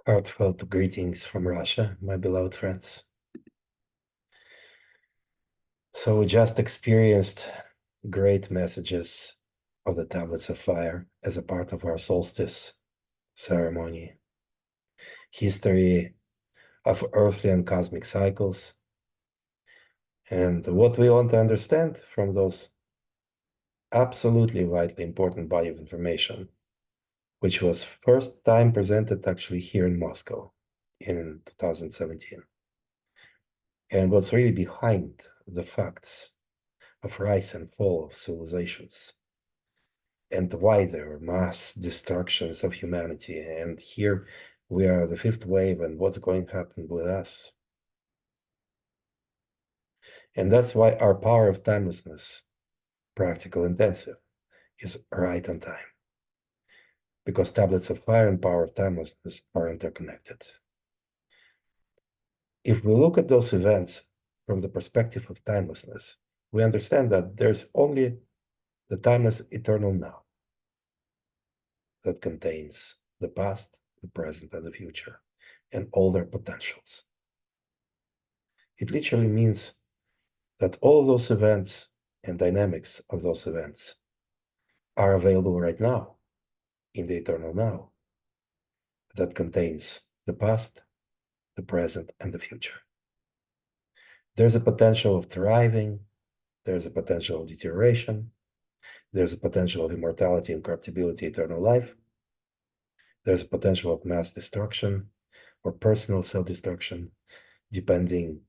Heartfelt greetings from Russia, my beloved friends. So we just experienced great messages of the tablets of fire as a part of our solstice ceremony, history of earthly and cosmic cycles, and what we want to understand from those absolutely vitally important body of information, which was first time presented actually here in Moscow in 2017. And what's really behind the facts of rise and fall of civilizations and why there are mass destructions of humanity. And here we are the fifth wave, and what's going to happen with us. And that's why our power of timelessness, practical intensive, is right on time. Because tablets of fire and power of timelessness are interconnected. If we look at those events from the perspective of timelessness, we understand that there's only the timeless eternal now that contains the past, the present, and the future, and all their potentials. It literally means that all of those events and dynamics of those events are available right now in the eternal now that contains the past, the present, and the future. There's a potential of thriving, there's a potential of deterioration, there's a potential of immortality, incorruptibility, eternal life, there's a potential of mass destruction or personal self-destruction, depending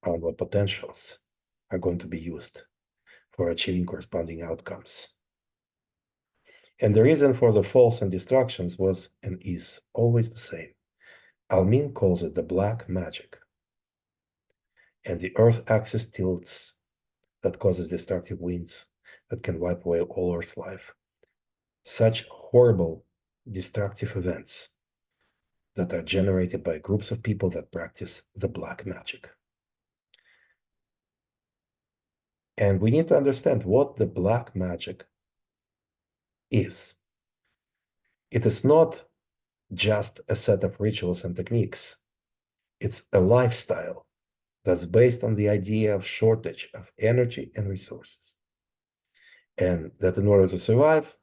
on what potentials are going to be used for achieving corresponding outcomes. And the reason for the falls and destructions was and is always the same. Almine calls it the black magic. And the Earth axis tilts that causes destructive winds that can wipe away all Earth's life. Such horrible destructive events that are generated by groups of people that practice the black magic. And we need to understand what the black magic is. It is not just a set of rituals and techniques. It's a lifestyle that's based on the idea of shortage of energy and resources. And that in order to survive,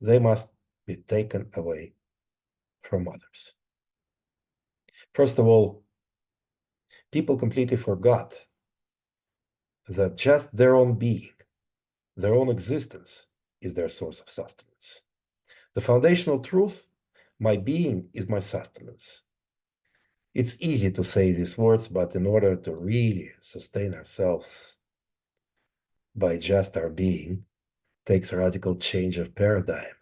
they must be taken away from others. First of all, people completely forgot that just their own being, their own existence, is their source of sustenance. The foundational truth, my being is my sustenance. It's easy to say these words, but in order to really sustain ourselves by just our being, takes a radical change of paradigm.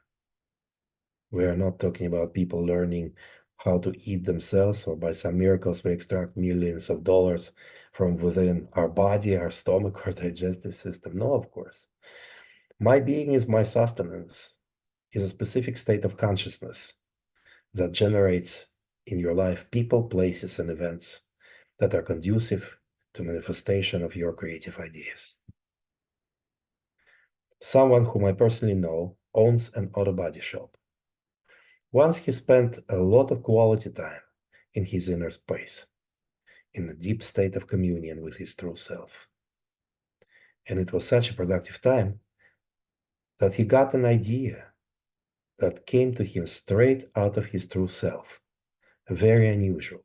We are not talking about people learning how to eat themselves, or by some miracles we extract millions of dollars from within our body, our stomach, or digestive system. No, of course. My being is my sustenance, is a specific state of consciousness that generates in your life people, places, and events that are conducive to manifestation of your creative ideas. Someone whom I personally know owns an auto body shop. Once he spent a lot of quality time in his inner space, in a deep state of communion with his true self. And it was such a productive time that he got an idea that came to him straight out of his true self, a very unusual,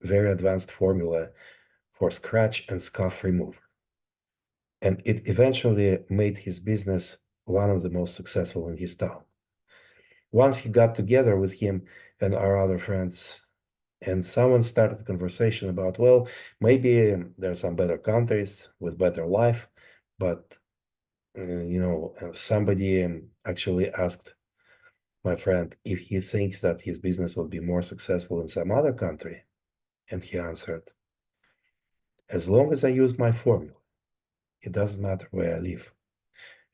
very advanced formula for scratch and scuff remover. And it eventually made his business one of the most successful in his town. Once he got together with him and our other friends, and someone started a conversation about, well, maybe there are some better countries with better life, but somebody actually asked my friend if he thinks that his business will be more successful in some other country, and he answered, as long as I use my formula, it doesn't matter where I live,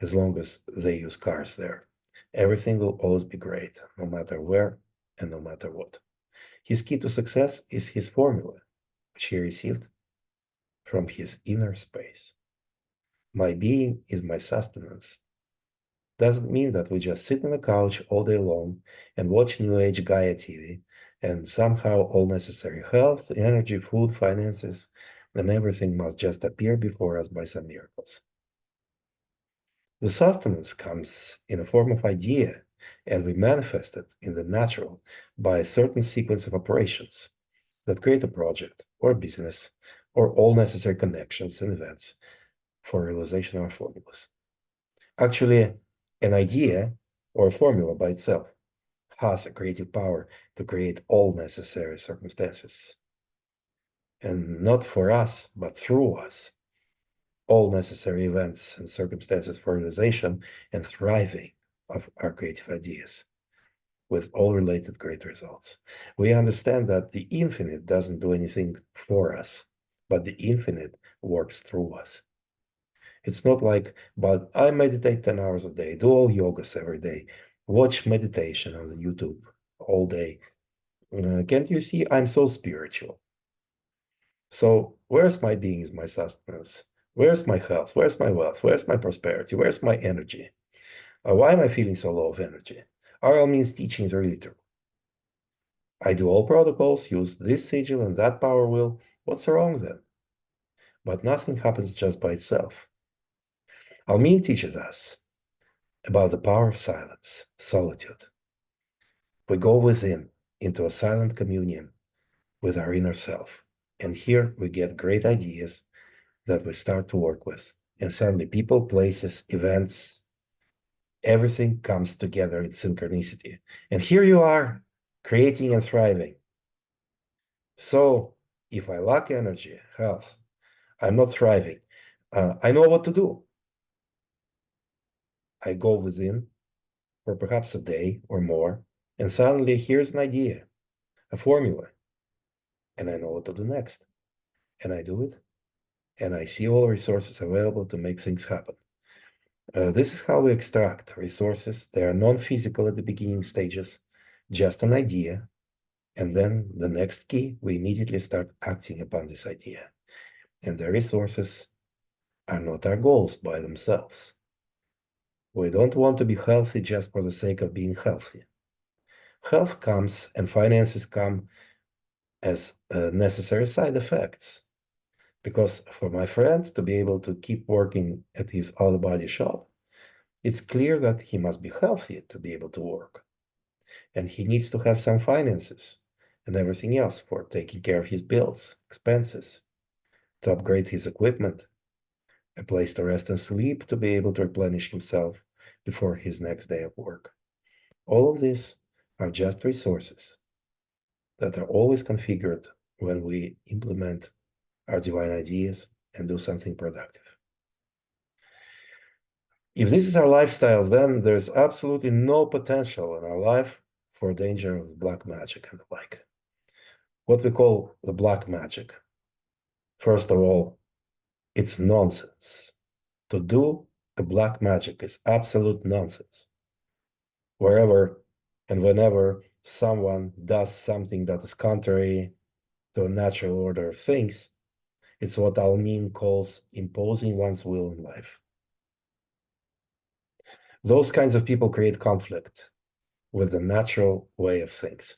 as long as they use cars there. Everything will always be great, no matter where and no matter what. His key to success is his formula, which he received from his inner space. My being is my sustenance. Doesn't mean that we just sit on the couch all day long and watch New Age Gaia TV And somehow all necessary health, energy, food, finances, and everything must just appear before us by some miracles. The sustenance comes in a form of idea, and we manifest it in the natural by a certain sequence of operations that create a project or business or all necessary connections and events for realization of our formulas. Actually, an idea or a formula by itself has a creative power to create all necessary circumstances. And not for us, but through us, all necessary events and circumstances for realization and thriving of our creative ideas with all related great results. We understand that the infinite doesn't do anything for us, but the infinite works through us. It's not like, but I meditate 10 hours a day, do all yogas every day, watch meditation on the YouTube all day. Can't you see I'm so spiritual? So where's my being is my sustenance? Where's my health? Where's my wealth? Where's my prosperity? Where's my energy? Why am I feeling so low of energy? Are Almine's teachings really true? I do all protocols, use this sigil and that power wheel. What's wrong then? But nothing happens just by itself. Almine teaches us about the power of silence, solitude. We go within into a silent communion with our inner self. And here we get great ideas that we start to work with. And suddenly people, places, events, everything comes together in synchronicity. And here you are, creating and thriving. So if I lack energy, health, I'm not thriving. I know what to do. I go within for perhaps a day or more, and suddenly here's an idea, a formula, and I know what to do next. And I do it, and I see all resources available to make things happen. This is how we extract resources. They are non-physical at the beginning stages, just an idea. And then the next key, we immediately start acting upon this idea. And the resources are not our goals by themselves. We don't want to be healthy just for the sake of being healthy. Health comes and finances come as necessary side effects. Because for my friend to be able to keep working at his auto body shop, it's clear that he must be healthy to be able to work. And he needs to have some finances and everything else for taking care of his bills, expenses, to upgrade his equipment, a place to rest and sleep, to be able to replenish himself before his next day of work. All of these are just resources that are always configured when we implement our divine ideas and do something productive. If this is our lifestyle, then there's absolutely no potential in our life for danger of black magic and the like. What we call the black magic, first of all, it's nonsense. To do the black magic is absolute nonsense. Wherever and whenever someone does something that is contrary to a natural order of things, it's what Almine calls imposing one's will in life. Those kinds of people create conflict with the natural way of things.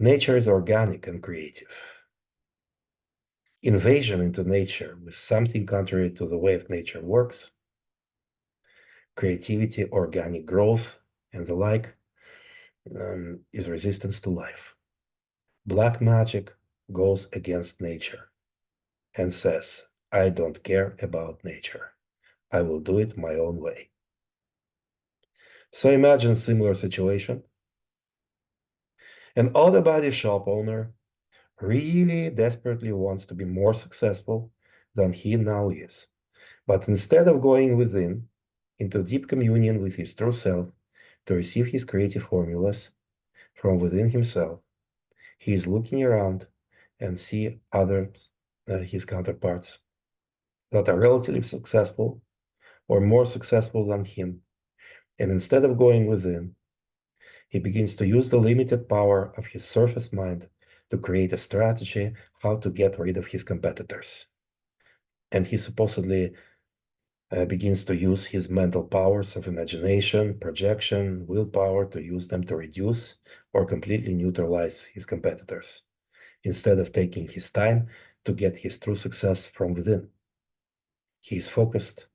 Nature is organic and creative. Invasion into nature with something contrary to the way of nature works, creativity, organic growth, and the like, is resistance to life. Black magic goes against nature and says, I don't care about nature. I will do it my own way. So imagine a similar situation. An auto body shop owner really desperately wants to be more successful than he now is. But instead of going within, into deep communion with his true self, to receive his creative formulas from within himself, he is looking around and see others, his counterparts, that are relatively successful or more successful than him. And instead of going within, he begins to use the limited power of his surface mind to create a strategy how to get rid of his competitors. And he supposedly begins to use his mental powers of imagination, projection, willpower to use them to reduce or completely neutralize his competitors, instead of taking his time to get his true success from within. He is focused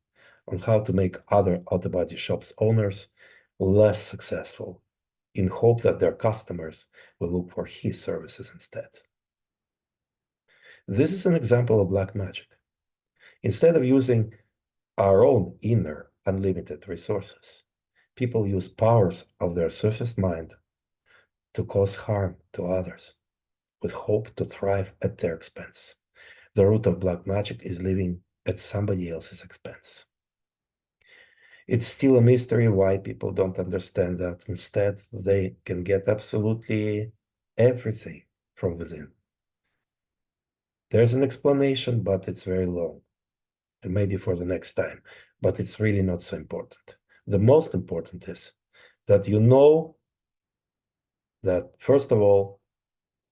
on how to make other auto body shops owners less successful, in hope that their customers will look for his services instead. This is an example of black magic. Instead of using our own inner unlimited resources, people use powers of their surface mind to cause harm to others, with hope to thrive at their expense. The root of black magic is living at somebody else's expense. It's still a mystery why people don't understand that. Instead, they can get absolutely everything from within. There's an explanation, but it's very long, and maybe for the next time, but it's really not so important. The most important is that you know that, first of all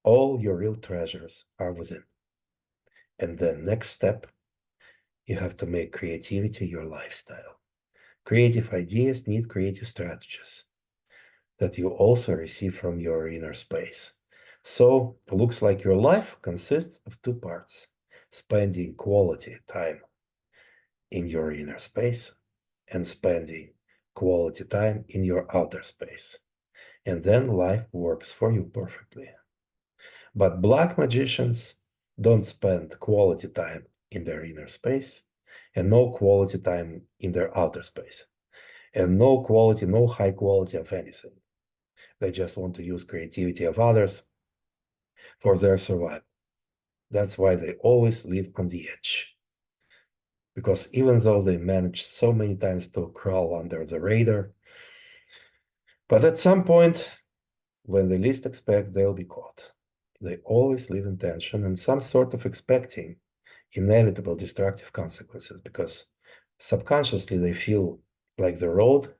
your real treasures are within. And then next step, you have to make creativity your lifestyle. Creative ideas need creative strategies that you also receive from your inner space. So it looks like your life consists of two parts: spending quality time in your inner space and spending quality time in your outer space. And then life works for you perfectly. But black magicians don't spend quality time in their inner space and no quality time in their outer space, and no high quality of anything. They just want to use creativity of others for their survival. That's why they always live on the edge. Because even though they manage so many times to crawl under the radar, but at some point, when they least expect, they'll be caught. They always live in tension and some sort of expecting inevitable destructive consequences, because subconsciously they feel like the road,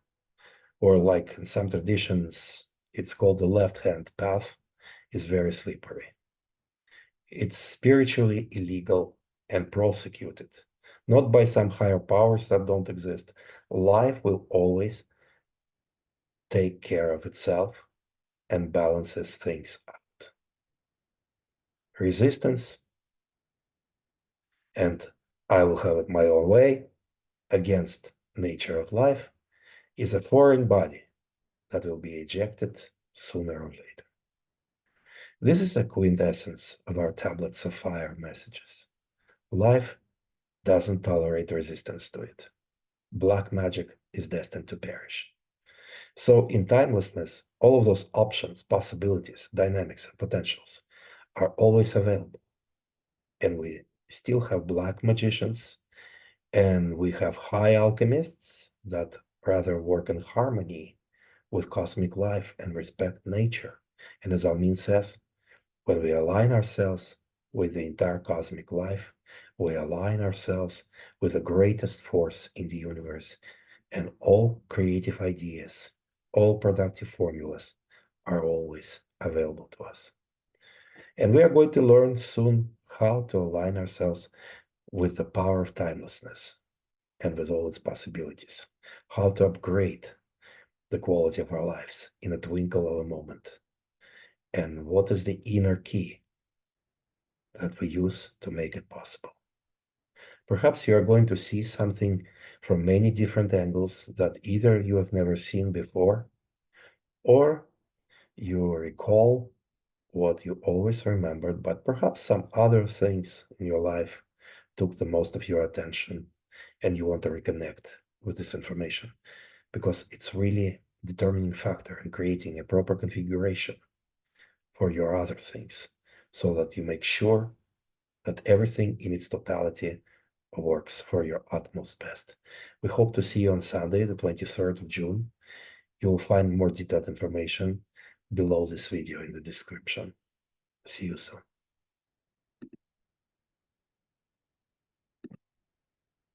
or like in some traditions, it's called the left-hand path, is very slippery. It's spiritually illegal and prosecuted, not by some higher powers that don't exist. Life will always take care of itself and balances things out. Resistance and I will have it my own way against nature of life is a foreign body that will be ejected sooner or later. This is a quintessence of our tablets of fire messages. Life doesn't tolerate resistance to it. Black magic is destined to perish. So in timelessness, all of those options, possibilities, dynamics, and potentials are always available. And we still have black magicians, and we have high alchemists that rather work in harmony with cosmic life and respect nature. And as Almine says, when we align ourselves with the entire cosmic life, we align ourselves with the greatest force in the universe, and all creative ideas, all productive formulas are always available to us. And we are going to learn soon how to align ourselves with the power of timelessness and with all its possibilities, how to upgrade the quality of our lives in a twinkle of a moment, and what is the inner key that we use to make it possible. Perhaps you are going to see something from many different angles that either you have never seen before, or you recall what you always remembered, but perhaps some other things in your life took the most of your attention, and you want to reconnect with this information, because it's really a determining factor in creating a proper configuration for your other things, so that you make sure that everything in its totality works for your utmost best. We hope to see you on Sunday, the 23rd of June. You'll find more detailed information below this video in the description. See you soon.